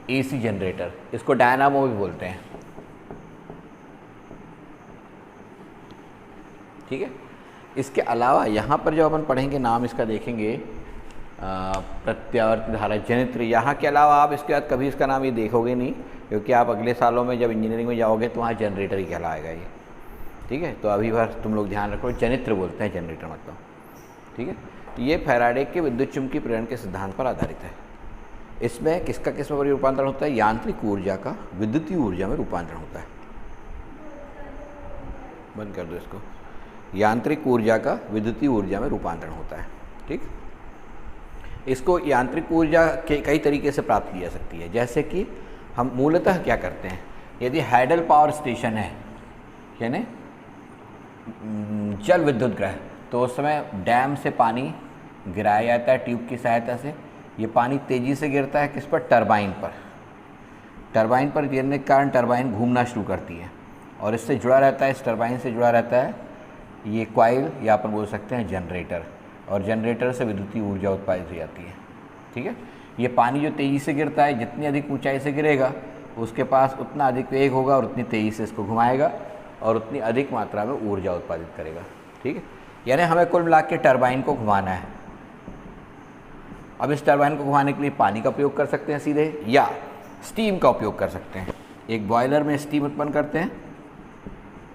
AC generator, इसको dynamo भी बोलते हैं। ठीक है। इसके अलावा यहाँ पर जो अपन पढ़ेंगे नाम इसका देखेंगे प्रत्यावर्ती धारा जनित्र, यहाँ के अलावा आप इसके बाद कभी इसका नाम ये देखोगे नहीं, क्योंकि आप अगले सालों में जब इंजीनियरिंग में जाओगे तो वहाँ जनरेटर ही कहलाएगा ये। ठीक है, तो अभी बार तुम लोग ध्यान रखो, जनित्र बोलते हैं जनरेटर मतलब। ठीक है, तो ये फैराडे के विद्युत चुम्बकीय प्रेरण के सिद्धांत पर आधारित है। इसमें किसका किस में रूपांतरण होता है? यांत्रिक ऊर्जा का विद्युतीय ऊर्जा में रूपांतरण होता है। बंद कर दो इसको। यांत्रिक ऊर्जा का विद्युतीय ऊर्जा में रूपांतरण होता है। ठीक, इसको यांत्रिक ऊर्जा के कई तरीके से प्राप्त की जा सकती है। जैसे कि हम मूलतः क्या करते हैं, यदि हाइडल पावर स्टेशन है यानी जल विद्युत ग्रह, तो उस समय डैम से पानी गिराया जाता है ट्यूब की सहायता से। ये पानी तेज़ी से गिरता है किस पर? टरबाइन पर। टरबाइन पर गिरने के कारण टरबाइन घूमना शुरू करती है और इससे जुड़ा रहता है, इस टरबाइन से जुड़ा रहता है ये कॉइल, या अपन बोल सकते हैं जनरेटर, और जनरेटर से विद्युतीय ऊर्जा उत्पादित हो जाती है। ठीक है, ये पानी जो तेज़ी से गिरता है, जितनी अधिक ऊंचाई से गिरेगा उसके पास उतना अधिक वेग होगा और उतनी तेज़ी से इसको घुमाएगा और उतनी अधिक मात्रा में ऊर्जा उत्पादित करेगा। ठीक है, यानी हमें कुल मिला के टरबाइन को घुमाना है। अब इस टरबाइन को घुमाने के लिए पानी का उपयोग कर सकते हैं सीधे, या स्टीम का उपयोग कर सकते हैं। एक बॉयलर में स्टीम उत्पन्न करते हैं,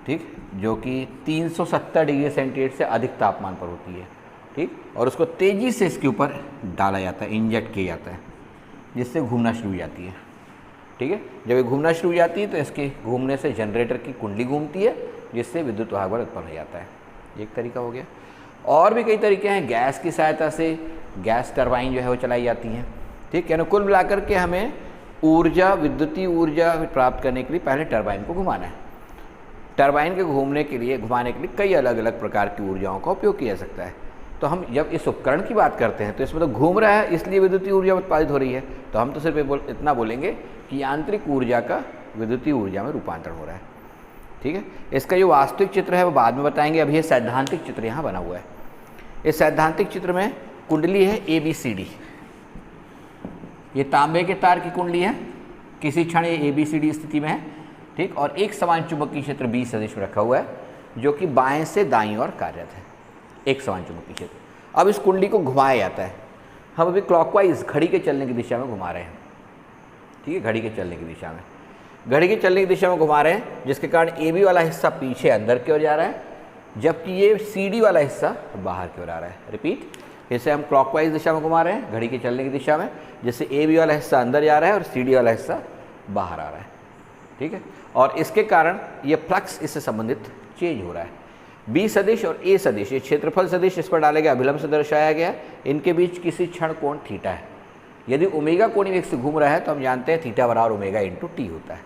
ठीक, जो कि 370 डिग्री सेंटीग्रेड से अधिक तापमान पर होती है। ठीक, और उसको तेज़ी से इसके ऊपर डाला जाता है, इंजेक्ट किया जाता है, जिससे घूमना शुरू हो जाती है। ठीक है, जब ये घूमना शुरू हो जाती है तो इसके घूमने से जनरेटर की कुंडली घूमती है, जिससे विद्युत वाहक बल उत्पन्न हो जाता है। एक तरीका हो गया। और भी कई तरीके हैं। गैस की सहायता से गैस टरबाइन जो है वो चलाई जाती हैं। ठीक, यानी कुल मिलाकर के हमें ऊर्जा, विद्युतीय ऊर्जा प्राप्त करने के लिए पहले टरबाइन को घुमाना है। टरबाइन के घूमने के लिए, घुमाने के लिए कई अलग अलग प्रकार की ऊर्जाओं का उपयोग किया जा सकता है। तो हम जब इस उपकरण की बात करते हैं तो इसमें तो घूम रहा है, इसलिए विद्युतीय ऊर्जा उत्पादित हो रही है। तो हम तो सिर्फ इतना बोलेंगे कि यांत्रिक ऊर्जा का विद्युतीय ऊर्जा में रूपांतरण हो रहा है। ठीक है, इसका जो वास्तविक चित्र है वो बाद में बताएंगे। अभी ये सैद्धांतिक चित्र यहाँ बना हुआ है। इस सैद्धांतिक चित्र में कुंडली है ABCD। ये तांबे के तार की कुंडली है, किसी क्षण ये ABCD स्थिति में है। ठीक, और एक समान चुंबकीय क्षेत्र B सदिश में रखा हुआ है, जो कि बाएं से दाईं ओर कार्यरत है। एक समान चुंबकीय क्षेत्र। अब इस कुंडली को घुमाया जाता है। हम अभी क्लॉकवाइज घड़ी के चलने की दिशा में घुमा रहे हैं। ठीक है, घड़ी के चलने की दिशा में, घड़ी के चलने की दिशा में घुमा रहे हैं, जिसके कारण AB वाला हिस्सा पीछे अंदर की ओर जा रहा है, जबकि ये CD वाला हिस्सा बाहर की ओर आ रहा है। रिपीट, इसे हम क्लॉकवाइज दिशा में घुमा रहे हैं, घड़ी के चलने की दिशा में, जिससे AB वाला हिस्सा अंदर जा रहा है और CD वाला हिस्सा बाहर आ रहा है। ठीक है, और इसके कारण ये फ्लक्स इससे संबंधित चेंज हो रहा है। B सदिश और A सदिश, ये क्षेत्रफल सदिश इस पर डाले गए अभिलंब से दर्शाया गया है। इनके बीच किसी क्षण कोण थीटा है। यदि ओमेगा कोणीय वेग से घूम रहा है तो हम जानते हैं थीटा बराबर ओमेगा इंटू टी होता है।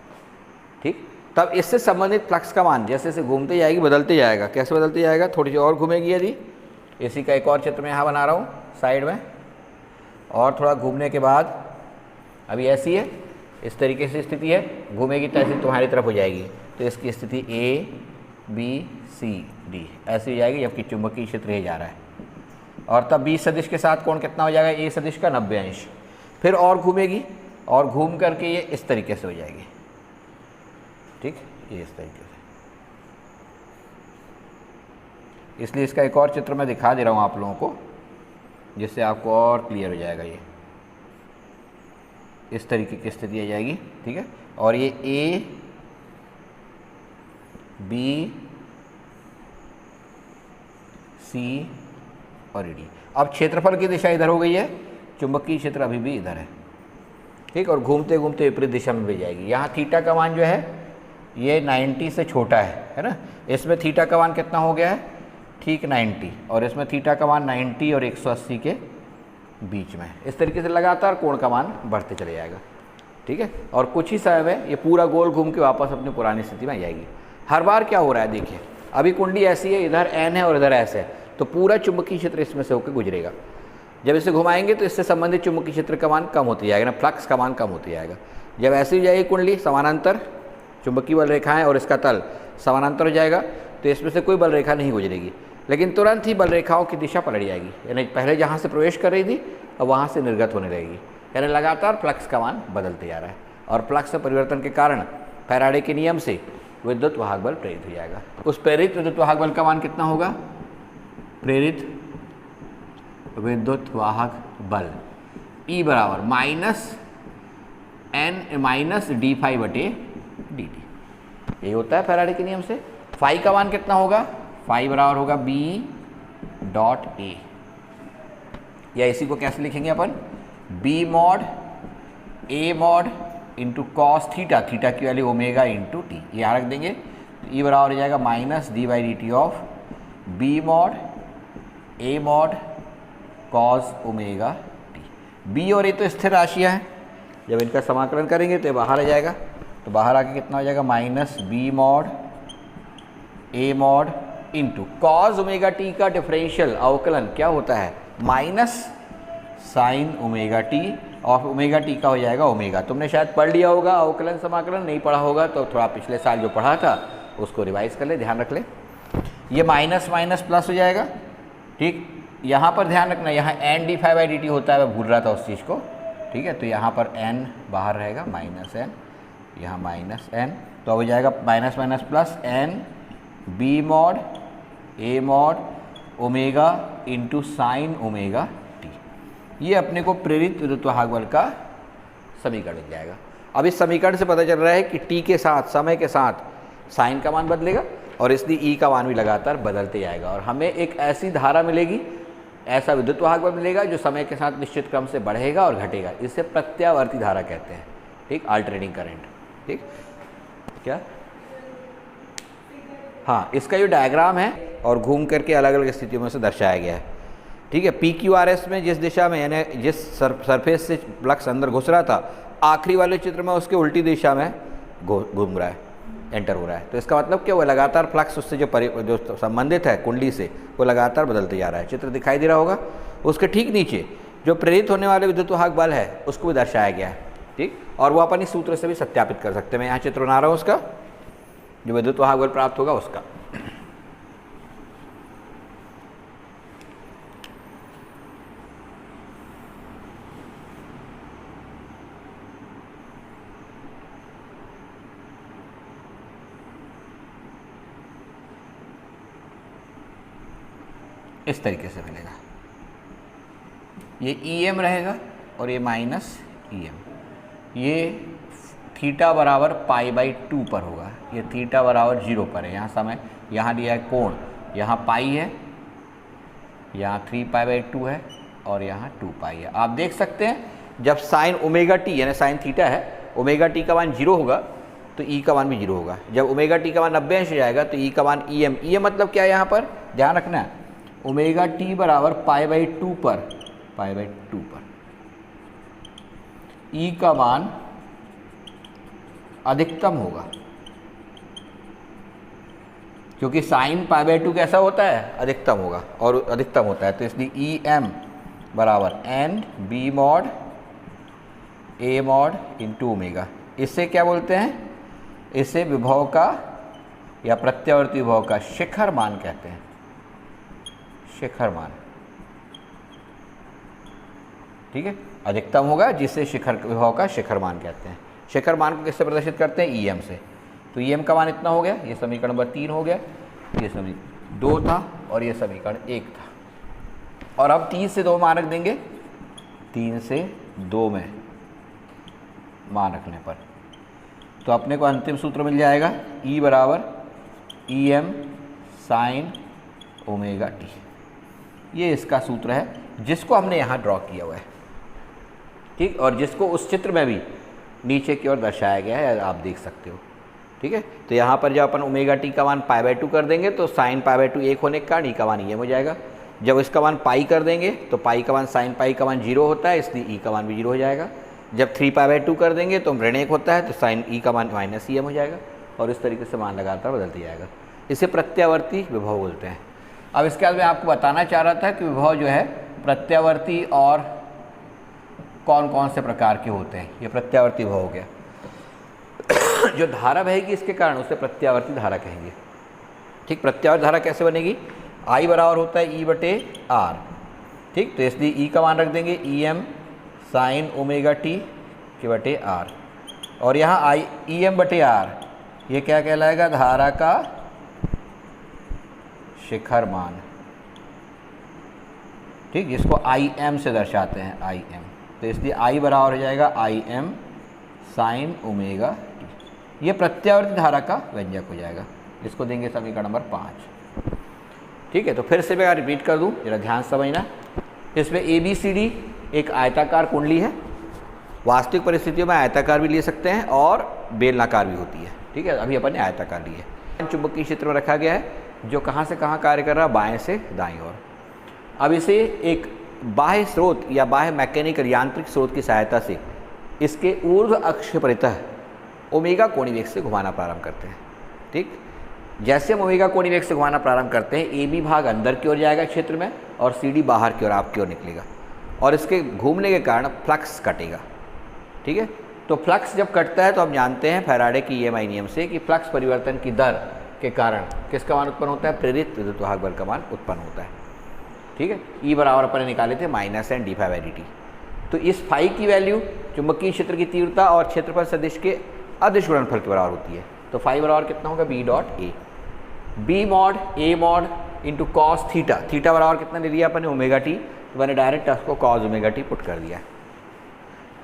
ठीक, तब इससे संबंधित फ्लक्स का मान जैसे जैसे घूमते जाएगी बदलते जाएगा। कैसे बदलते जाएगा? थोड़ी सी और घूमेगी यदि, इसी का एक और चित्र मैं यहाँ बना रहा हूँ साइड में, और थोड़ा घूमने के बाद अभी ऐसी है, इस तरीके से स्थिति है, घूमेगी तो ऐसी तुम्हारी तरफ हो जाएगी। तो इसकी स्थिति ABCD ऐसी हो जाएगी, जबकि चुंबकीय क्षेत्र ये जा रहा है। और तब B सदिश के साथ कोण कितना हो जाएगा? A सदिश का 90 अंश। फिर और घूमेगी और घूम करके ये इस तरीके से हो जाएगी। ठीक, ये इस तरीके से। इसलिए इसका एक और चित्र मैं दिखा दे रहा हूँ आप लोगों को, जिससे आपको और क्लियर हो जाएगा। ये इस तरीके की स्थिति आ जाएगी। ठीक है, और ये A B C और D। अब क्षेत्रफल की दिशा इधर हो गई है, चुंबकीय क्षेत्र अभी भी इधर है। ठीक, और घूमते घूमते विपरीत दिशा में भी जाएगी। यहाँ थीटा का मान जो है ये 90 से छोटा है ना। इसमें थीटा का मान कितना हो गया है? ठीक 90, और इसमें थीटा का मान 90 और 180 के बीच में है। इस तरीके से लगातार कोण का मान बढ़ते चले जाएगा। ठीक है, और कुछ ही समय में ये पूरा गोल घूम के वापस अपनी पुरानी स्थिति में आ जाएगी। हर बार क्या हो रहा है देखिए, अभी कुंडली ऐसी है, इधर N है और इधर S है, तो पूरा चुंबकीय क्षेत्र इसमें से होकर गुजरेगा। जब इसे घुमाएंगे तो इससे संबंधित चुंबकीय क्षेत्र का मान कम होते जाएगा ना, फ्लक्स का मान कम होते जाएगा। जब ऐसी हो जाएगी कुंडली समानांतर चुंबकीय बल रेखाएं और इसका तल समानांतर हो जाएगा, तो इसमें से कोई बल रेखा नहीं गुजरेगी, लेकिन तुरंत ही बल रेखाओं की दिशा पलट जाएगी। यानी पहले जहाँ से प्रवेश कर रही थी अब वहाँ से निर्गत होने लगेगी। यानी लगातार फ्लक्स का मान बदलते जा रहा है और फ्लक्स में परिवर्तन के कारण फैराडे के नियम से विद्युत वाहक बल प्रेरित हो जाएगा। उस प्रेरित विद्युत वाहक बल का मान कितना होगा? प्रेरित विद्युत वाहक बल E बराबर माइनस डी फाई बटे डी टी, यही होता है फैराडे के नियम से। फाई का मान कितना होगा? फाई बराबर होगा बी डॉट ए, या इसी को कैसे लिखेंगे अपन? B mod A mod into cos theta, theta की वैल्यू ओमेगा इंटू टी, ये यहाँ रख देंगे। तो ई बराबर हो जाएगा minus D by D T of B mod A mod cos omega T. B और ए तो स्थिर राशियाँ हैं, जब इनका समाकलन करेंगे तो ये बाहर आ जाएगा, तो बाहर आके कितना हो जाएगा? Minus B mod A mod into cos omega T का डिफरेंशियल अवकलन क्या होता है? माइनस साइन ओमेगा टी, और ओमेगा टी का हो जाएगा ओमेगा। तुमने शायद पढ़ लिया होगा अवकलन समाकलन, नहीं पढ़ा होगा तो थोड़ा पिछले साल जो पढ़ा था उसको रिवाइज कर ले, ध्यान रख ले। ये माइनस माइनस प्लस हो जाएगा, ठीक। यहाँ पर ध्यान रखना, यहाँ N D phi by D T होता है, मैं भूल रहा था उस चीज़ को, ठीक है। तो यहाँ पर एन बाहर रहेगा, माइनस एन, यहाँ माइनस एन, तो हो जाएगा minus minus plus N B mod A mod omega into sine omega T. ये अपने को प्रेरित विद्युत वाहक बल का समीकरण मिल जाएगा। अब इस समीकरण से पता चल रहा है कि टी के साथ, समय के साथ साइन का मान बदलेगा और इसलिए ई का मान भी लगातार बदलते जाएगा और हमें एक ऐसी धारा मिलेगी, ऐसा विद्युत वाहक बल मिलेगा जो समय के साथ निश्चित क्रम से बढ़ेगा और घटेगा। इसे प्रत्यावर्ती धारा कहते हैं, ठीक, अल्टरनेटिंग करंट, ठीक। क्या? हाँ, इसका जो डायग्राम है और घूम करके अलग अलग स्थितियों में से दर्शाया गया है, ठीक है। पी क्यू आर एस में जिस दिशा में यानी जिस सरफेस से फ्लक्स अंदर घुस रहा था, आखिरी वाले चित्र में उसके उल्टी दिशा में घूम रहा है, एंटर हो रहा है। तो इसका मतलब क्या हुआ? लगातार फ्लक्स उससे जो संबंधित है कुंडली से, वो लगातार बदलते जा रहा है। चित्र दिखाई दे रहा होगा। उसके ठीक नीचे जो प्रेरित होने वाले विद्युत वाहक बल है उसको भी दर्शाया गया है, ठीक। और वो अपन इस सूत्र से भी सत्यापित कर सकते हैं। मैं यहाँ चित्र बना रहा हूँ उसका, जो विद्युत वाहक बल प्राप्त होगा उसका। इस तरीके से मिलेगा, ये EM रहेगा और ये माइनस EM। ये थीटा बराबर पाई बाई 2 पर होगा, ये थीटा बराबर 0 पर है। यहाँ समय, यहाँ दिया है कोण, यहाँ पाई है, यहाँ 3 पाई बाई 2 है और यहाँ 2 पाई है। आप देख सकते हैं जब साइन ओमेगा टी यानी साइन थीटा है, ओमेगा टी का मान 0 होगा तो ई का मान भी 0 होगा। जब ओमेगा टी का मान 90 अंश हो जाएगा तो ई का मान EM मतलब क्या है? यहाँ पर ध्यान रखना है, ओमेगा टी बराबर पाई बाई 2 पर, पाई बाई 2 पर ई का मान अधिकतम होगा, क्योंकि साइन पाई बाई 2 कैसा होता है? अधिकतम होगा और अधिकतम होता है, तो इसलिए EM बराबर N B mod A mod into omega. इससे क्या बोलते हैं? इसे विभव का या प्रत्यावर्ती विभव का शिखर मान कहते हैं, शिखर मान, ठीक है। अधिकतम होगा जिसे शिखर विभव का शिखर मान कहते हैं। शिखर मान को किससे प्रदर्शित करते हैं? EM से। तो EM का मान इतना हो गया, ये समीकरण नंबर 3 हो गया, ये समीकरण 2 था और ये समीकरण 1 था। और अब 3 से 2 मान रख देंगे, 3 से 2 में मान रखने पर तो अपने को अंतिम सूत्र मिल जाएगा, E बराबर EM साइन ओमेगा टी। ये इसका सूत्र है जिसको हमने यहाँ ड्रॉ किया हुआ है, ठीक, और जिसको उस चित्र में भी नीचे की ओर दर्शाया गया है, आप देख सकते हो, ठीक है। तो यहाँ पर जब अपन ओमेगा टी का मान पाई बाई 2 कर देंगे तो साइन पाई बाई 2 1 होने के कारण ई का मान EM हो जाएगा। जब इसका मान पाई कर देंगे तो पाई का मान साइन पाई का मान 0 होता है, इसलिए ई का मान भी 0 हो जाएगा। जब 3 पाई बाई 2 कर देंगे तो ऋण 1 होता है, तो साइन ई का मान माइनस EM हो जाएगा और इस तरीके से मान लगातार बदलते जाएगा। इसे प्रत्यावर्ती विभव बोलते हैं। अब इसके बाद मैं आपको बताना चाह रहा था कि विभव जो है प्रत्यावर्ती और कौन कौन से प्रकार के होते हैं। ये प्रत्यावर्ती विभव हो गया। जो धारा बहेगी इसके कारण उसे प्रत्यावर्ती धारा कहेंगे, ठीक। प्रत्यावर्ती धारा कैसे बनेगी? I बराबर होता है E बटे R, ठीक। तो इसलिए E का मान रख देंगे EM साइन ओमेगा टी के बटे आर, और यहाँ आई ई एम बटे आर, ये क्या कहलाएगा? धारा का शिखर मान, ठीक, जिसको आई एम से दर्शाते हैं, आई एम। तो इसलिए आई बराबर हो जाएगा I am sine omega T. ये प्रत्यावर्ती धारा का व्यंजक हो जाएगा, जिसको देंगे समीकरण नंबर 5। ठीक है, तो फिर से मैं रिपीट कर दूं, जरा ध्यान से समझना। इसमें ए बी सी डी एक आयताकार कुंडली है, वास्तविक परिस्थितियों में आयताकार भी ले सकते हैं और बेलनाकार भी होती है। ठीक है, अभी अपन ने आयताकार ली है। चुंबकीय क्षेत्र में रखा गया है, जो कहाँ से कहाँ कार्य कर रहा है? बाएं से दाईं ओर। अब इसे एक बाह्य स्रोत या बाह्य मैकेनिकल यांत्रिक स्रोत की सहायता से इसके ऊर्ध्व अक्ष के परितः ओमेगा कोणीय वेग से घुमाना प्रारंभ करते हैं। ठीक, जैसे हम ओमेगा कोणीय वेग से घुमाना प्रारंभ करते हैं, ए बी भाग अंदर की ओर जाएगा क्षेत्र में और सी डी बाहर की ओर आपकी ओर निकलेगा, और इसके घूमने के कारण फ्लक्स कटेगा। ठीक है, तो फ्लक्स जब कटता है तो हम जानते हैं फैराडे की ईएमआई नियम से कि फ्लक्स परिवर्तन की दर के कारण किसका मान उत्पन्न होता है? प्रेरित विद्युत वाहक बल का मान उत्पन्न होता है। ठीक है, ई बराबर अपन ने निकाले थे minus N D phi by D T. तो इस फाई की वैल्यू चुंबकीय क्षेत्र की तीव्रता और क्षेत्रफल सदिश के अदिश गुणनफल के बराबर होती है। तो फाई बराबर कितना होगा? B dot A, B mod A mod into cos theta. Theta बराबर कितना ले लिया अपन ने? Omega T. तो मैंने डायरेक्ट उसको कॉस ओमेगा टी पुट कर दिया।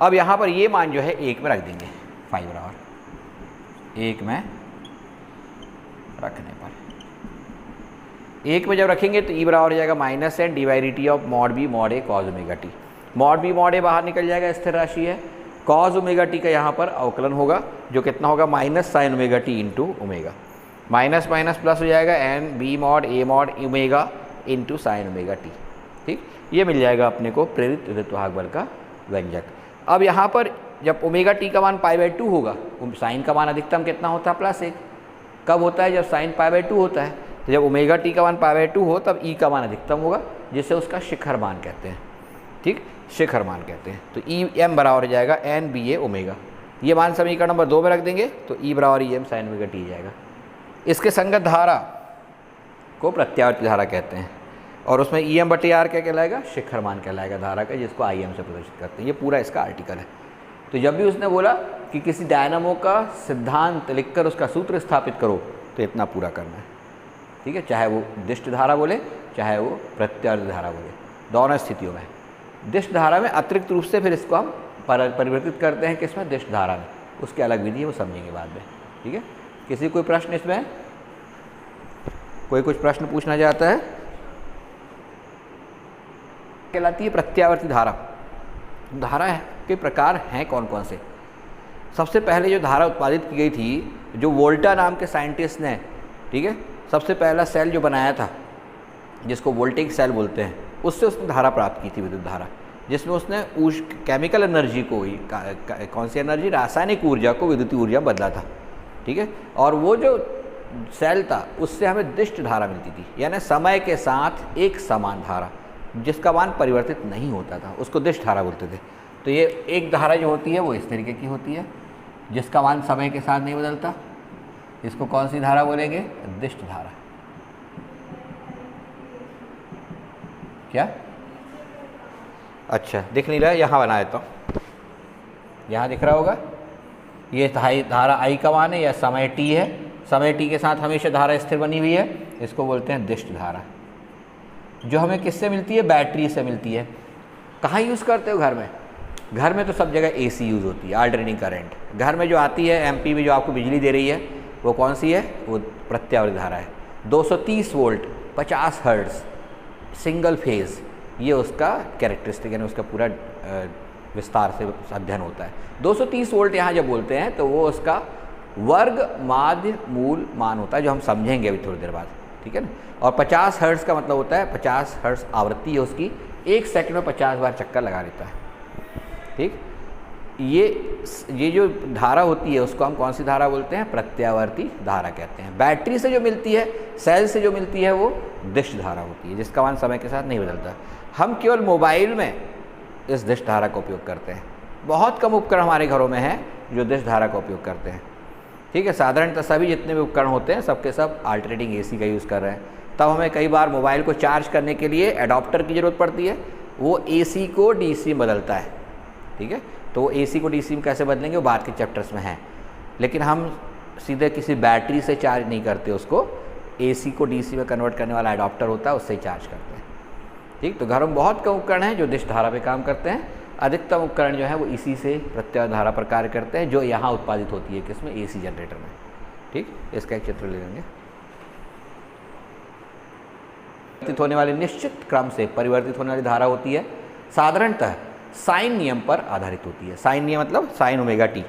अब यहाँ पर ये मान जो है 1 में रख देंगे, फाई बराबर 1 में रखने पर 1 में जब रखेंगे तो ई बराबर हो जाएगा minus N D by D T of mod B mod A cos omega T. Mod B mod A बाहर निकल जाएगा, स्थिर राशि है। कॉस ओमेगा टी का यहाँ पर अवकलन होगा, जो कितना होगा? Minus sine omega T into omega. Minus minus plus हो जाएगा, N B mod A mod omega into sine omega T. ठीक, ये मिल जाएगा अपने को प्रेरित विद्युत वाहक बल का व्यंजक। अब यहाँ पर जब ओमेगा टी का मान पाई बाई 2 होगा, साइन का मान अधिकतम कितना होता है? +1। कब होता है? जब साइन पाई बाई 2 होता है। तो जब ओमेगा टी का मान पाई बाई 2 हो तब ई का मान अधिकतम होगा, जिसे उसका शिखर मान कहते हैं। ठीक, शिखर मान कहते हैं। तो ई एम बराबर हो जाएगा एन बी ए ओमेगा। ये मान समीकरण नंबर 2 में रख देंगे तो ई बराबर E M sine omega T जाएगा। इसके संगत धारा को प्रत्यावर्ती धारा कहते हैं, और उसमें ई एम बटे आर क्या कहलाएगा? शिखर मान कहलाएगा धारा का, जिसको आई एम से प्रदर्शित करते हैं। ये पूरा इसका आर्टिकल है। तो जब भी उसने बोला कि किसी डायनामो का सिद्धांत लिखकर उसका सूत्र स्थापित करो, तो इतना पूरा करना है। ठीक है, चाहे वो दिष्ट धारा बोले चाहे वो प्रत्यावर्ती धारा बोले, दोनों स्थितियों में। दिष्ट धारा में अतिरिक्त रूप से फिर इसको हम परिवर्तित करते हैं किसमें? दिष्ट धारा में। उसकी अलग विधि है, वो समझेंगे बाद में। ठीक है, किसी कोई प्रश्न इसमें? कोई कुछ प्रश्न पूछना चाहता है? कहलाती है प्रत्यावर्ती धारा। धारा के प्रकार हैं कौन कौन से? सबसे पहले जो धारा उत्पादित की गई थी, जो वोल्टा नाम के साइंटिस्ट ने, ठीक है, सबसे पहला सेल जो बनाया था, जिसको वोल्टेइक सेल बोलते हैं, उससे उसने धारा प्राप्त की थी, विद्युत धारा, जिसमें उसने केमिकल एनर्जी को ही कौन सी एनर्जी? रासायनिक ऊर्जा को विद्युतीय ऊर्जा बदला था। ठीक है, और वो जो सेल था उससे हमें दिष्ट धारा मिलती थी, यानी समय के साथ एक समान धारा जिसका मान परिवर्तित नहीं होता था, उसको दिष्ट धारा बोलते थे। तो ये एक धारा जो होती है वो इस तरीके की होती है, जिसका मान समय के साथ नहीं बदलता। इसको कौन सी धारा बोलेंगे? दिष्ट धारा। क्या? अच्छा, दिख नहीं रहा है, यहाँ बना देता हूँ। यहाँ दिख रहा होगा, ये धारा आई का मान है, या समय टी है। समय टी के साथ हमेशा धारा स्थिर बनी हुई है, इसको बोलते हैं दिष्ट धारा। जो हमें किससे मिलती है? बैटरी से मिलती है। कहाँ यूज़ करते हो? घर में। घर में तो सब जगह एसी यूज़ होती है, अल्टरनेटिंग करंट। घर में जो आती है एमपी में, जो आपको बिजली दे रही है, वो कौन सी है? वो प्रत्यावर्ती धारा है। 230 वोल्ट 50 हर्ट्ज़ सिंगल फेज़, ये उसका कैरेक्टरिस्टिक, यानी उसका पूरा विस्तार से अध्ययन होता है। 230 वोल्ट यहाँ जब बोलते हैं तो वो उसका वर्ग माध्य मूल मान होता है, जो हम समझेंगे अभी थोड़ी देर बाद। ठीक है ना। और 50 हर्ट्ज़ का मतलब होता है 50 हर्ट्ज़ आवृत्ति है उसकी, 1 सेकंड में 50 बार चक्कर लगा लेता है। ठीक, ये जो धारा होती है उसको हम कौन सी धारा बोलते हैं? प्रत्यावर्ती धारा कहते हैं। बैटरी से जो मिलती है, सेल से जो मिलती है, वो दिष्ट धारा होती है, जिसका मान समय के साथ नहीं बदलता। हम केवल मोबाइल में इस दिष्ट धारा का उपयोग करते हैं। बहुत कम उपकरण हमारे घरों में हैं जो दिष्ट धारा का उपयोग करते हैं। ठीक है, साधारणतः सभी जितने भी उपकरण होते हैं सबके सब अल्टरनेटिंग एसी का यूज़ कर रहे हैं। तब हमें कई बार मोबाइल को चार्ज करने के लिए एडाप्टर की ज़रूरत पड़ती है, वो एसी को डीसी में बदलता है। ठीक है। तो AC को DC में कैसे बदलेंगे वो बाद के चैप्टर्स में है, लेकिन हम सीधे किसी बैटरी से चार्ज नहीं करते उसको, AC को DC में कन्वर्ट करने वाला एडाप्टर होता है उससे चार्ज करते हैं, ठीक। तो घर में बहुत कम उपकरण हैं जो दिश धारा पे काम करते हैं, अधिकतम उपकरण जो है वो इसी से प्रत्यावर्ती धारा पर कार्य करते हैं जो यहाँ उत्पादित होती है किसमें, AC जनरेटर में, ठीक। इसका एक चित्र ले लेंगे। परिवर्तित होने वाली निश्चित क्रम से परिवर्तित होने वाली धारा होती है, साधारणतः साइन नियम पर आधारित होती है। साइन नियम मतलब साइन ओमेगा टी,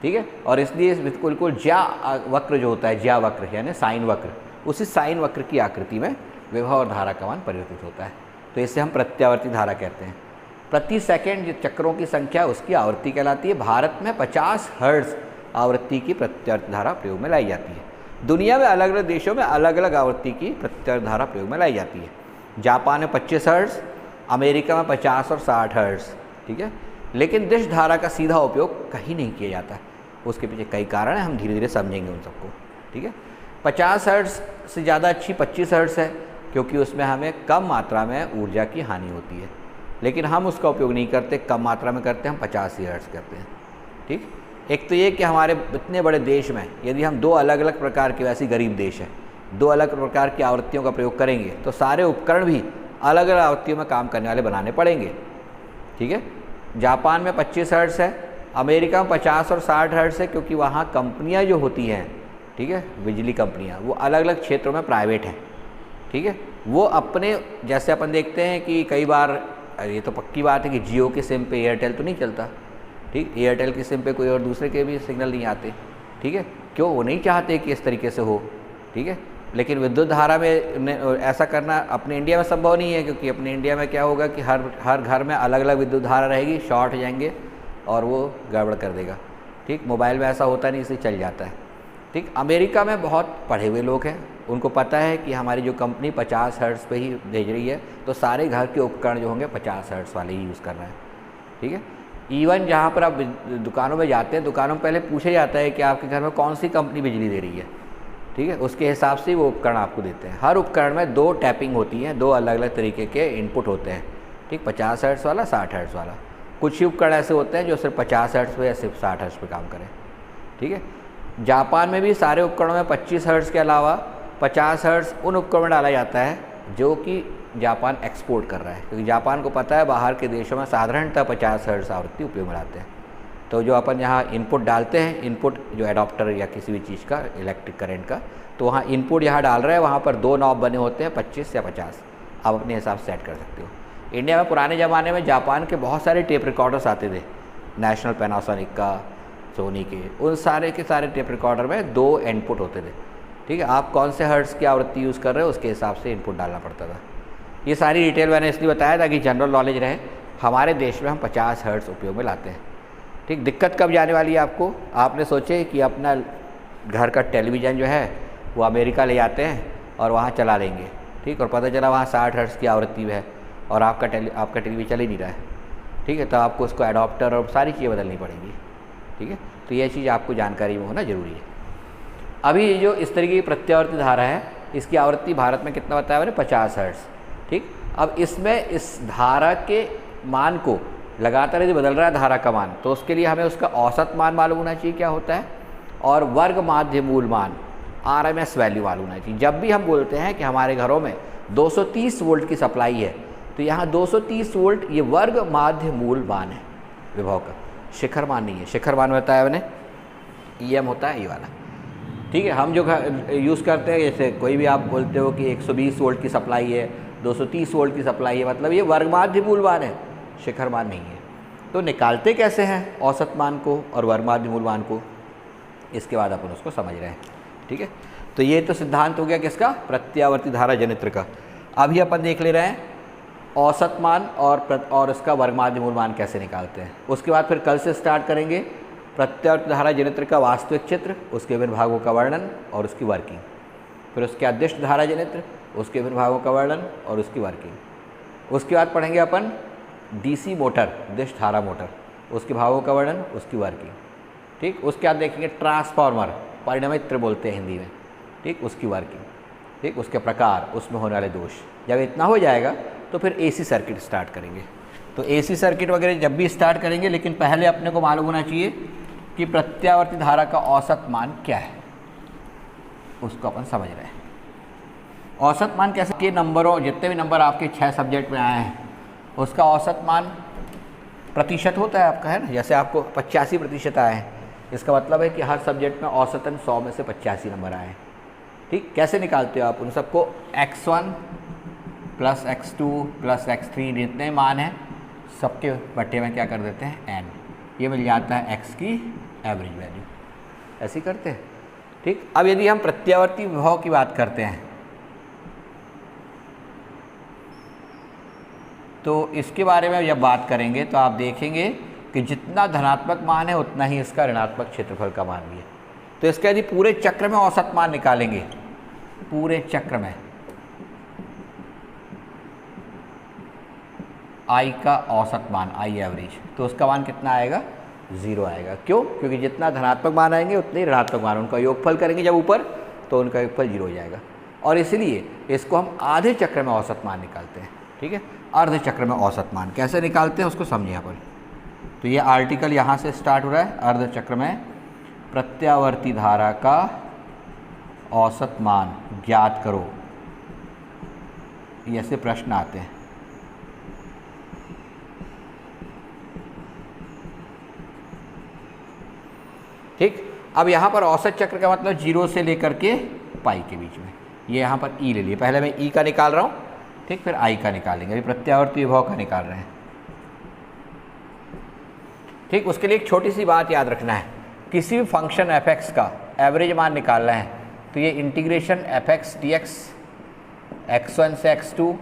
ठीक है। और इसलिए बिल्कुल ज्या वक्र जो होता है, ज्या वक्र यानी साइन वक्र, उसी साइन वक्र की आकृति में विभव और धारा का मान परिवर्तित होता है, तो इसे हम प्रत्यावर्ती धारा कहते हैं। प्रति सेकंड जो चक्रों की संख्या उसकी आवृत्ति कहलाती है। भारत में 50 हर्ट्ज आवृत्ति की प्रत्यावर्ती धारा प्रयोग में लाई जाती है। दुनिया में अलग अलग देशों में अलग अलग आवृत्ति की प्रत्यावर्ती धारा प्रयोग में लाई जाती है। जापान में 25 हर्ट्ज, अमेरिका में 50 और 60 हर्ट्ज, ठीक है। लेकिन दिश धारा का सीधा उपयोग कहीं नहीं किया जाता, उसके पीछे कई कारण हैं, हम धीरे धीरे समझेंगे उन सबको, ठीक है। 50 हर्ट्ज से ज़्यादा अच्छी 25 हर्ट्ज है, क्योंकि उसमें हमें कम मात्रा में ऊर्जा की हानि होती है, लेकिन हम उसका उपयोग नहीं करते, कम मात्रा में करते हैं, हम 50 ही हर्ट्ज करते हैं, ठीक। एक तो ये कि हमारे इतने बड़े देश में यदि हम दो अलग अलग प्रकार के, वैसे गरीब देश है, दो अलग प्रकार की आवृत्तियों का प्रयोग करेंगे तो सारे उपकरण भी अलग अलग आवृत्तियों में काम करने वाले बनाने पड़ेंगे, ठीक है। जापान में 25 हर्ट्ज है, अमेरिका में 50 और 60 हर्ट्ज है, क्योंकि वहाँ कंपनियाँ जो होती हैं, ठीक है, बिजली कंपनियाँ, वो अलग अलग क्षेत्रों में प्राइवेट हैं, ठीक है। वो अपने, जैसे अपन देखते हैं कि कई बार, ये तो पक्की बात है कि जियो के सिम पे एयरटेल तो नहीं चलता, ठीक, एयरटेल के सिम पे कोई और दूसरे के भी सिग्नल नहीं आते, ठीक है। क्यों, वो नहीं चाहते कि इस तरीके से हो, ठीक है। लेकिन विद्युत धारा में ऐसा करना अपने इंडिया में संभव नहीं है, क्योंकि अपने इंडिया में क्या होगा कि हर घर में अलग अलग विद्युत धारा रहेगी, शॉर्ट हो जाएंगे और वो गड़बड़ कर देगा, ठीक। मोबाइल में ऐसा होता नहीं, इसलिए चल जाता है, ठीक। अमेरिका में बहुत पढ़े हुए लोग हैं, उनको पता है कि हमारी जो कंपनी 50 हर्ट्ज पे ही भेज रही है, तो सारे घर के उपकरण जो होंगे 50 हर्ट्ज वाले ही यूज़ करना है, ठीक है। इवन जहाँ पर आप दुकानों में जाते हैं, दुकानों में पहले पूछा जाता है कि आपके घर में कौन सी कंपनी बिजली दे रही है, ठीक है, उसके हिसाब से वो उपकरण आपको देते हैं। हर उपकरण में 2 टैपिंग होती हैं, 2 अलग अलग तरीके के इनपुट होते हैं, ठीक, 50 हर्ट्ज वाला, 60 हर्ट्ज वाला। कुछ ही उपकरण ऐसे होते हैं जो सिर्फ 50 हर्ट्ज पे या सिर्फ 60 हर्ट्ज पे काम करें, ठीक है। जापान में भी सारे उपकरणों में 25 हर्ट्ज के अलावा 50 हर्ट्ज उन उपकरण में डाला जाता है जो कि जापान एक्सपोर्ट कर रहा है, क्योंकि जापान को पता है बाहर के देशों में साधारणतः 50 हर्ट्ज आवृत्ति उपयोग में लाते हैं। तो जो अपन यहाँ इनपुट डालते हैं, इनपुट जो एडाप्टर या किसी भी चीज़ का इलेक्ट्रिक करंट का, तो वहाँ इनपुट यहाँ डाल रहे हैं, वहाँ पर 2 नॉब बने होते हैं, 25 या 50, आप अपने हिसाब से सेट कर सकते हो। इंडिया में पुराने ज़माने में जापान के बहुत सारे टेप रिकॉर्डर्स आते थे, नेशनल पैनासोनिक का, सोनी के, उन सारे के सारे टेप रिकॉर्डर में 2 इनपुट होते थे, ठीक है। आप कौन से हर्ट्ज की आवृत्ति यूज़ कर रहे हो उसके हिसाब से इनपुट डालना पड़ता था। ये सारी डिटेल मैंने इसलिए बताया ताकि जनरल नॉलेज रहे। हमारे देश में हम 50 हर्ट्ज उपयोग में लाते हैं, ठीक। दिक्कत कब जाने वाली है आपको, आपने सोचे कि अपना घर का टेलीविज़न जो है वो अमेरिका ले जाते हैं और वहाँ चला लेंगे, ठीक, और पता चला वहाँ 60 हर्ट्ज की आवृत्ति है और आपका टीवी चल ही नहीं रहा है, ठीक है। तो आपको उसको एडाप्टर और सारी चीज़ें बदलनी पड़ेंगी, ठीक है। तो ये चीज़ आपको जानकारी में होना ज़रूरी है। अभी जो इस तरीके की प्रत्यावर्ती धारा है, इसकी आवृत्ति भारत में कितना बताया मैंने, 50 हर्ट्ज, ठीक। अब इसमें इस धारा के मान को लगातार यदि बदल रहा है धारा का मान, तो उसके लिए हमें उसका औसत मान मालूम होना चाहिए क्या होता है, और वर्ग माध्य मूल मान RMS वैल्यू मालूम होना चाहिए। जब भी हम बोलते हैं कि हमारे घरों में 230 वोल्ट की सप्लाई है, तो यहाँ 230 वोल्ट ये वर्ग माध्य मूल मान है विभव का, शिखर मान नहीं है। शिखर मान बताया मैंने, EM होता है ये वाला, ठीक है। हम जो यूज़ करते हैं, जैसे कोई भी आप बोलते हो कि 120 वोल्ट की सप्लाई है, 230 वोल्ट की सप्लाई है, मतलब ये वर्ग माध्य मूल मान है, शिखर मान नहीं है। तो निकालते कैसे हैं औसत मान को और वर्ग माध्य मूल मान को, इसके बाद अपन उसको समझ रहे हैं, ठीक है। तो ये तो सिद्धांत हो गया किसका, प्रत्यावर्ती धारा जनित्र का। अभी अपन देख ले रहे हैं औसत मान और इसका वर्ग माध्य मूल मान कैसे निकालते हैं। उसके बाद फिर कल से स्टार्ट करेंगे प्रत्यावर्ती धारा जनित्र का वास्तविक चित्र, उसके विभिन्न भागों का वर्णन और उसकी वर्किंग। फिर उसके बाद दिश धारा जनित्र, उसके विभिन्न भागों का वर्णन और उसकी वर्किंग। उसके बाद पढ़ेंगे अपन DC मोटर, दिश धारा मोटर, उसके भागों का वर्णन, उसकी वर्किंग, ठीक। उसके बाद देखेंगे ट्रांसफार्मर, परिणामित्र बोलते हैं हिंदी में, ठीक, उसकी वर्किंग, ठीक, उसके प्रकार, उसमें होने वाले दोष। जब इतना हो जाएगा तो फिर AC सर्किट स्टार्ट करेंगे, तो एसी सर्किट वगैरह जब भी स्टार्ट करेंगे, लेकिन पहले अपने को मालूम होना चाहिए कि प्रत्यावर्ती धारा का औसत मान क्या है, उसको अपन समझ रहे हैं। औसत मान कैसे के नंबरों, जितने भी नंबर आपके 6 सब्जेक्ट में आए हैं उसका औसत मान प्रतिशत होता है आपका, है ना। जैसे आपको 85% आए हैं, इसका मतलब है कि हर सब्जेक्ट में औसतन 100 में से 85 नंबर आए हैं। ठीक, कैसे निकालते हो आप उन सबको? x1 plus x2 plus x3 जितने मान हैं सबके बट्टे में क्या कर देते हैं n, ये मिल जाता है x की एवरेज वैल्यू। ऐसे ही करते हैं। ठीक, अब यदि हम प्रत्यावर्ती विभव की बात करते हैं तो इसके बारे में जब बात करेंगे तो आप देखेंगे कि जितना धनात्मक मान है उतना ही इसका ऋणात्मक क्षेत्रफल का मान भी है। तो इसका यदि पूरे चक्र में औसत मान निकालेंगे, पूरे चक्र में I का औसत मान, I एवरेज, तो उसका मान कितना आएगा? 0 आएगा। क्यों? क्योंकि जितना धनात्मक मान आएंगे उतने ही ऋणात्मक मान, उनका योगफल करेंगे जब ऊपर तो उनका योगफल 0 हो जाएगा। और इसलिए इसको हम आधे चक्र में औसत मान निकालते हैं। ठीक है, अर्ध चक्र में औसत मान कैसे निकालते हैं उसको समझिए यहाँ पर। तो ये आर्टिकल यहाँ से स्टार्ट हो रहा है, अर्ध चक्र में प्रत्यावर्ती धारा का औसत मान ज्ञात करो, ये ऐसे प्रश्न आते हैं। ठीक, अब यहाँ पर औसत चक्र का मतलब 0 से लेकर के पाई के बीच में, ये यहाँ पर ई ले लिए। पहले मैं ई का निकाल रहा हूँ, ठीक, फिर आई का निकालेंगे। अभी प्रत्यावर्ती विभव का निकाल रहे हैं। ठीक, उसके लिए एक छोटी सी बात याद रखना है, किसी भी फंक्शन f(x) का एवरेज मान निकालना है तो ये इंटीग्रेशन f(x) dx x1 से x2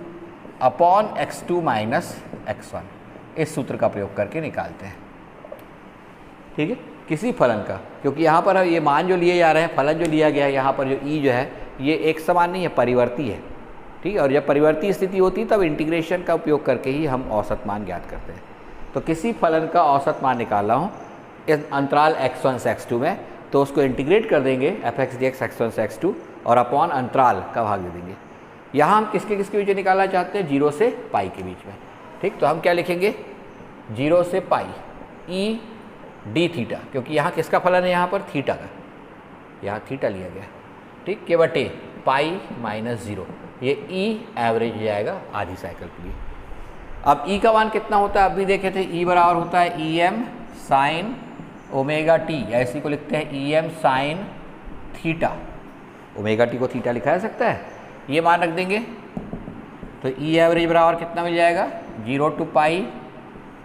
upon x2 minus x1 इस सूत्र का प्रयोग करके निकालते हैं। ठीक है, किसी फलन का, क्योंकि यहाँ पर ये मान जो लिए जा रहे हैं, फलन जो लिया गया है, यहाँ पर जो ई जो है ये एक समान नहीं है, परिवर्ती है। ठीक है, और जब परिवर्ती स्थिति होती है तब इंटीग्रेशन का उपयोग करके ही हम औसत मान ज्ञात करते हैं। तो किसी फलन का औसत मान निकाल रहा हूँ इस अंतराल x1 से x2 में, तो उसको इंटीग्रेट कर देंगे f(x) dx x1 से x2 और अपॉन अंतराल का भाग दे देंगे। यहाँ हम किसके किसके बीच निकालना चाहते हैं? 0 से पाई के बीच में। ठीक, तो हम क्या लिखेंगे? 0 से पाई ई डी थीटा, क्योंकि यहाँ किसका फलन है? यहाँ पर थीटा का, यहाँ थीटा लिया गया। ठीक, के बटे पाई माइनस 0, ये ई एवरेज जाएगा आधी साइकिल के लिए। अब ई का मान कितना होता है? अभी देखे थे, ई बराबर होता है E M sine omega T, या इसी को लिखते हैं E M sine theta. Omega T को थीटा लिखा जा सकता है, ये मान रख देंगे। तो ई एवरेज बराबर कितना मिल जाएगा? 0 two pi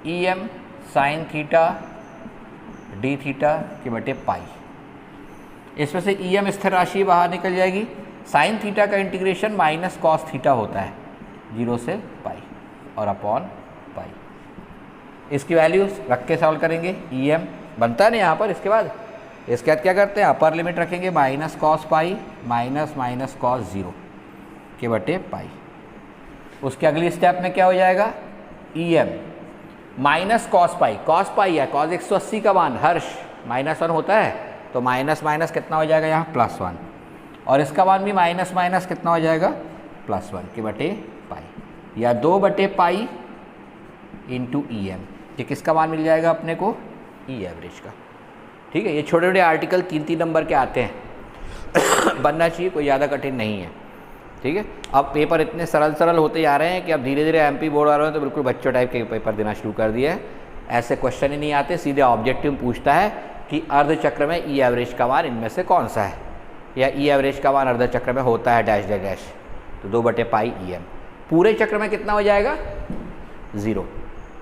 E M sine theta D theta के बटे पाई। इसमें से ई एम स्थिर राशि बाहर निकल जाएगी। साइन थीटा का इंटीग्रेशन माइनस कॉस थीटा होता है 0 से पाई और अपॉन पाई। इसकी वैल्यू रख के सॉल्व करेंगे। ई एम बनता है ना यहाँ पर। इसके बाद क्या करते हैं? अपर लिमिट रखेंगे minus cos pi minus minus cos 0 के बटे पाई। उसके अगली स्टेप में क्या हो जाएगा? E M minus cos pi है, कॉस 180 का मान हर्ष -1 होता है, तो माइनस माइनस कितना हो जाएगा यहाँ? +1, और इसका मान भी माइनस माइनस कितना हो जाएगा? +1 के बटे पाई, या 2 बटे पाई इंटू ई एम। ये किसका मान मिल जाएगा अपने को? ई एवरेज का। ठीक है, ये छोटे छोटे आर्टिकल 3-3 नंबर के आते हैं बनना चाहिए, कोई ज़्यादा कठिन नहीं है। ठीक है, अब पेपर इतने सरल होते जा रहे हैं कि अब धीरे धीरे एमपी बोर्ड वालों ने तो बिल्कुल बच्चों टाइप के पेपर देना शुरू कर दिया है। ऐसे क्वेश्चन ही नहीं आते, सीधे ऑब्जेक्टिव पूछता है कि अर्धचक्र में ई एवरेज का मान इनमें से कौन सा है, या ई एवरेज का मान अर्धचक्र में होता है डैश डैश डैश, तो 2 बटे पाई ई एम। पूरे चक्र में कितना हो जाएगा? 0।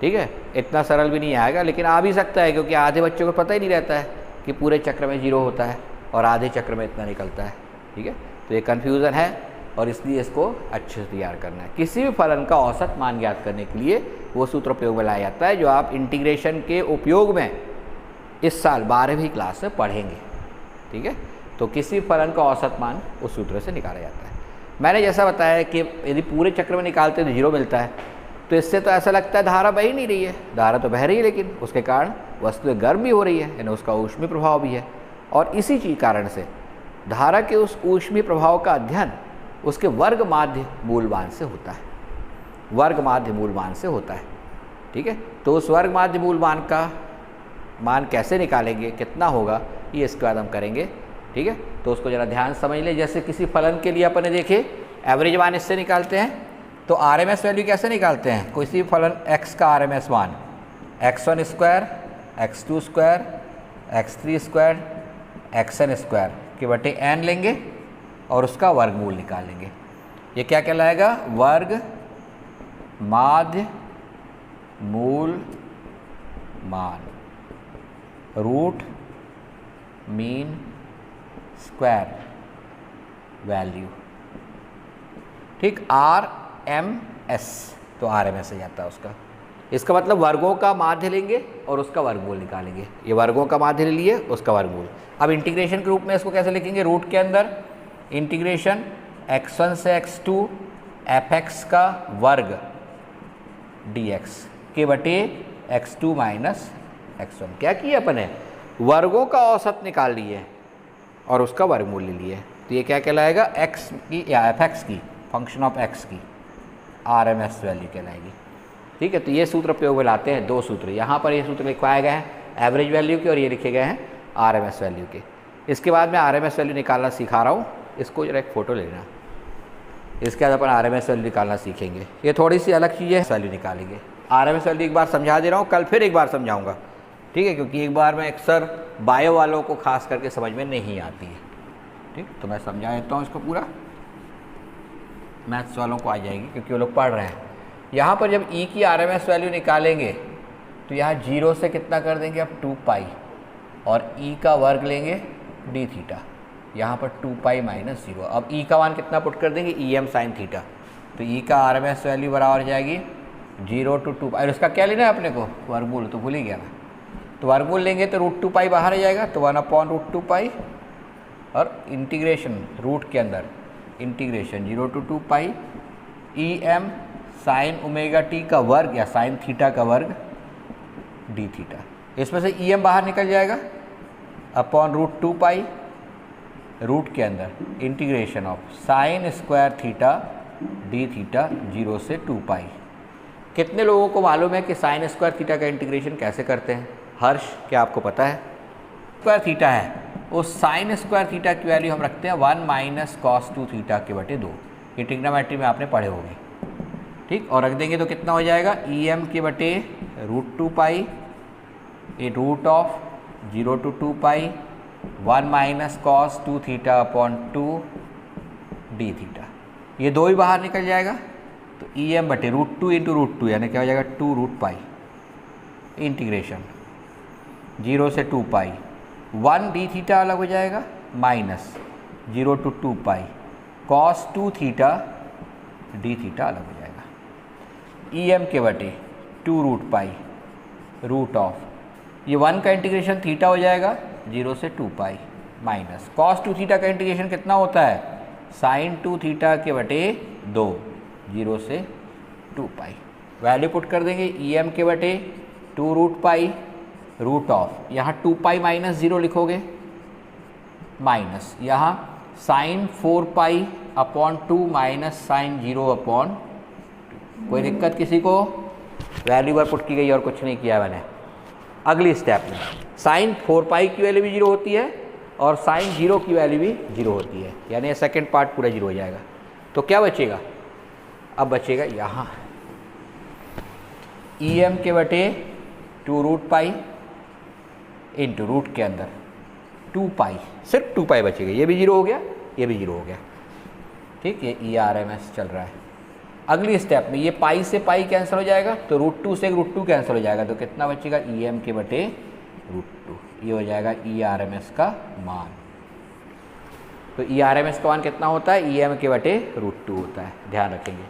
ठीक है, इतना सरल भी नहीं आएगा, लेकिन आ भी सकता है, क्योंकि आधे बच्चों को पता ही नहीं रहता है कि पूरे चक्र में 0 होता है और आधे चक्र में इतना निकलता है। ठीक है, तो ये कन्फ्यूज़न है और इसलिए इसको अच्छे से तैयार करना है। किसी भी फलन का औसत मान ज्ञात करने के लिए वो सूत्र उपयोग में लाया जाता है जो आप इंटीग्रेशन के उपयोग में इस साल 12वीं क्लास में पढ़ेंगे। ठीक है, तो किसी फलन का औसत मान उस सूत्र से निकाला जाता है। मैंने जैसा बताया कि यदि पूरे चक्र में निकालते तो 0 मिलता है, तो इससे तो ऐसा लगता है धारा बह ही नहीं रही है। धारा तो बह रही है, लेकिन उसके कारण वस्तु गर्म भी हो रही है, यानी उसका ऊष्मीय प्रभाव भी है। और इसी चीज़ कारण से धारा के उस ऊष्मीय प्रभाव का अध्ययन उसके वर्ग माध्य मूलमान से होता है। वर्ग माध्य मूलमान से होता है। ठीक है। तो उस वर्ग माध्य मूल मान का मान कैसे निकालेंगे, कितना होगा, ये इसके बाद हम करेंगे, ठीक है। तो उसको ज़रा ध्यान समझ ले। जैसे किसी फलन के लिए अपन ने देखे एवरेज मान इससे निकालते हैं, तो आरएमएस वैल्यू कैसे निकालते हैं, किसी फलन x का आरएमएस मान x1 square, x2 square, x3 square, xn square के बटे n लेंगे और उसका वर्गमूल निकालेंगे। ये क्या कहलाएगा, वर्ग माध्य मूल मान, रूट मीन स्क्वायर वैल्यू, ठीक। RMS, तो RMS आ जाता है उसका। इसका मतलब वर्गों का माध्य लेंगे और उसका वर्गमूल निकालेंगे। ये वर्गों का माध्य ले लिए, उसका वर्गमूल। अब इंटीग्रेशन के रूप में इसको कैसे लिखेंगे, रूट के अंदर इंटीग्रेशन x1 से x2 fx का वर्ग dx के बटे x2 माइनस x1। क्या किया अपन ने, वर्गों का औसत निकाल लिए और उसका वर्गमूल ले लिए। तो ये क्या कहलाएगा, x की या fx की, फंक्शन ऑफ x की RMS वैल्यू कहलाएगी, ठीक है। तो ये सूत्र प्रयोग में लाते हैं, दो सूत्र। यहाँ पर ये सूत्र लिखवाए गए हैं एवरेज वैल्यू के और ये लिखे गए हैं RMS वैल्यू के। इसके बाद मैं RMS वैल्यू निकालना सिखा रहा हूँ, इसको जरा एक फ़ोटो लेना। इसके बाद अपन RMS वैल्यू निकालना सीखेंगे। ये थोड़ी सी अलग चीज़ है, वैल्यू निकालेंगे। RMS वैल्यू एक बार समझा दे रहा हूँ, कल फिर एक बार समझाऊँगा, ठीक है, क्योंकि एक बार में अक्सर बायो वालों को खास करके समझ में नहीं आती है, ठीक। तो मैं समझा देता हूँ इसको पूरा, मैथ्स वालों को आ जाएगी क्योंकि वो लोग पढ़ रहे हैं। यहाँ पर जब ई की RMS वैल्यू निकालेंगे तो यहाँ 0 से कितना कर देंगे, अब 2 पाई, और ई का वर्ग लेंगे डी थीटा, यहाँ पर 2 पाई माइनस 0। अब ई का मान कितना पुट कर देंगे, ई एम साइन थीटा। तो ई का RMS वैल्यू बराबर जाएगी 0 to 2 पाई। और उसका क्या लेना है अपने को, वर्गमूल, तो भूल ही गया मैं। तो वर्गमूल लेंगे तो √2 पाई बाहर आ जाएगा, तो 1/√2 पाई, और इंटीग्रेशन रूट के अंदर integration 0 to 2 pi E M sine omega T का वर्ग या साइन थीटा का वर्ग डी थीटा। इसमें से ई एम बाहर निकल जाएगा अपॉन √2 पाई, रूट के अंदर integration of sine square theta D theta 0 से 2 पाई। कितने लोगों को मालूम है कि साइन स्क्वायर थीटा का इंटीग्रेशन कैसे करते हैं, हर्ष क्या आपको पता है? स्क्वायर थीटा है, उस साइन स्क्वायर थीटा की वैल्यू हम रखते हैं 1 माइनस कॉस 2 थीटा के बटे 2। ये ट्रिग्नोमेट्री में आपने पढ़े होंगे, ठीक। और रख देंगे तो कितना हो जाएगा, ई एम के बटे √2 pi, A root of 0 to 2 pi 1 minus cos 2 theta upon 2 D theta. ये दो ही बाहर निकल जाएगा, तो ई एम बटे √2 इंटू √2 यानी क्या हो जाएगा 2 √पाई, इंटीग्रेशन 0 से 2 पाई 1 डी थीटा अलग हो जाएगा, minus 0 to 2 pi cos 2 theta D theta अलग हो जाएगा। ई एम के बटे 2 √पाई रूट ऑफ, ये 1 का इंटीग्रेशन थीटा हो जाएगा 0 से 2 पाई, माइनस कॉस 2 थीटा का इंटीग्रेशन कितना होता है, साइन 2 थीटा के बटे 2 0 से 2 पाई। वैल्यू पुट कर देंगे, ई एम के बटे 2 √पाई रूट ऑफ, यहाँ 2 पाई माइनस 0 लिखोगे, माइनस यहाँ sine 4 pi upon 2 minus sine 0 upon 2। कोई दिक्कत किसी को? वैल्यू बार पुट की गई और कुछ नहीं किया मैंने। अगली स्टेप में साइन 4 पाई की वैल्यू भी 0 होती है और साइन 0 की वैल्यू भी 0 होती है, यानी सेकेंड पार्ट पूरा 0 हो जाएगा। तो क्या बचेगा, अब बचेगा यहाँ ई एम के बटे 2 √पाई इंटू रूट के अंदर 2 पाई, सिर्फ 2 पाई बचेगा। ये भी 0 हो गया, ये भी 0 हो गया, ठीक। ये ई RMS चल रहा है। अगली स्टेप में ये पाई से पाई कैंसिल हो जाएगा, तो √2 से √2 कैंसिल हो जाएगा, तो कितना बचेगा, ई एम के बटे √2। ये हो जाएगा ई RMS का मान। तो ई RMS का मान कितना होता है, ई एम के बटे √2 होता है, ध्यान रखेंगे,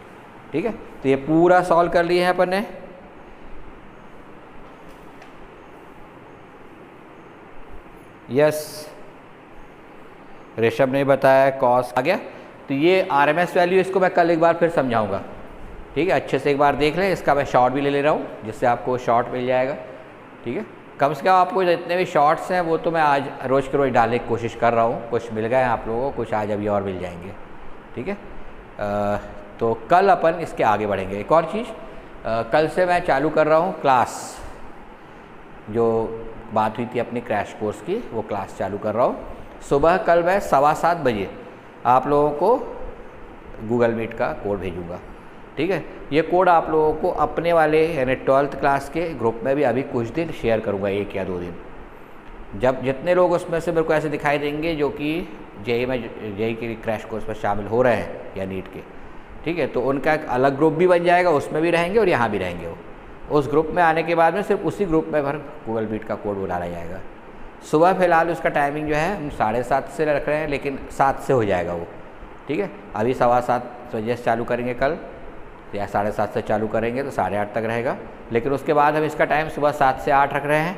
ठीक है। तो ये पूरा सॉल्व कर लिए हैं अपन ने। यस, ऋषभ ने बताया कॉस आ गया। तो ये RMS वैल्यू, इसको मैं कल एक बार फिर समझाऊंगा, ठीक है। अच्छे से एक बार देख लें, इसका मैं शॉर्ट भी ले रहा हूँ जिससे आपको शॉर्ट मिल जाएगा, ठीक है। कम से कम आपको जितने भी शॉर्ट्स हैं वो तो मैं आज रोज़ के रोज़ डालने की कोशिश कर रहा हूँ। कुछ मिल गए हैं आप लोगों को, कुछ आज अभी और मिल जाएंगे, ठीक है। तो कल अपन इसके आगे बढ़ेंगे। एक और चीज़, कल से मैं चालू कर रहा हूँ क्लास, जो बात हुई थी अपनी क्रैश कोर्स की, वो क्लास चालू कर रहा हूँ। सुबह कल मैं 7:15 बजे आप लोगों को गूगल मीट का कोड भेजूँगा, ठीक है। ये कोड आप लोगों को अपने वाले यानी 12th क्लास के ग्रुप में भी अभी कुछ दिन शेयर करूँगा, 1 या 2 दिन। जब जितने लोग उसमें से मेरे को ऐसे दिखाई देंगे जो कि जेई के क्रैश कोर्स में शामिल हो रहे हैं या नीट के, ठीक है, तो उनका एक अलग ग्रुप भी बन जाएगा, उसमें भी रहेंगे और यहाँ भी रहेंगे। वो उस ग्रुप में आने के बाद में सिर्फ उसी ग्रुप में भर गूगल मीट का कोड डाला जाएगा। सुबह फ़िलहाल उसका टाइमिंग जो है हम 7:30 से रख रहे हैं, लेकिन 7 से हो जाएगा वो, ठीक है। अभी 7:15 बजे से चालू करेंगे कल, या 7:30 से चालू करेंगे तो 8:30 तक रहेगा। लेकिन उसके बाद हम इसका टाइम सुबह 7 से 8 रख रहे हैं,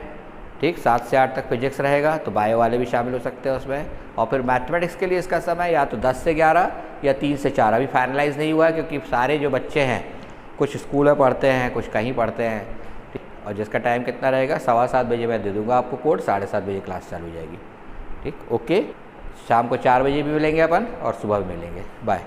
ठीक। 7 से 8 तक फिजिक्स रहेगा, तो बायो वाले भी शामिल हो सकते हैं उसमें। और फिर मैथमेटिक्स के लिए इसका समय या तो 10 से 11 या 3 से 4, अभी फाइनलाइज़ नहीं हुआ है, क्योंकि सारे जो बच्चे हैं कुछ स्कूल में पढ़ते हैं, कुछ कहीं पढ़ते हैं, ठीक। और जिसका टाइम कितना रहेगा 7:15 बजे मैं दे दूँगा आपको कोड, 7:30 बजे क्लास चालू हो जाएगी, ठीक। ओके, शाम को 4 बजे भी मिलेंगे अपन और सुबह भी मिलेंगे। बाय।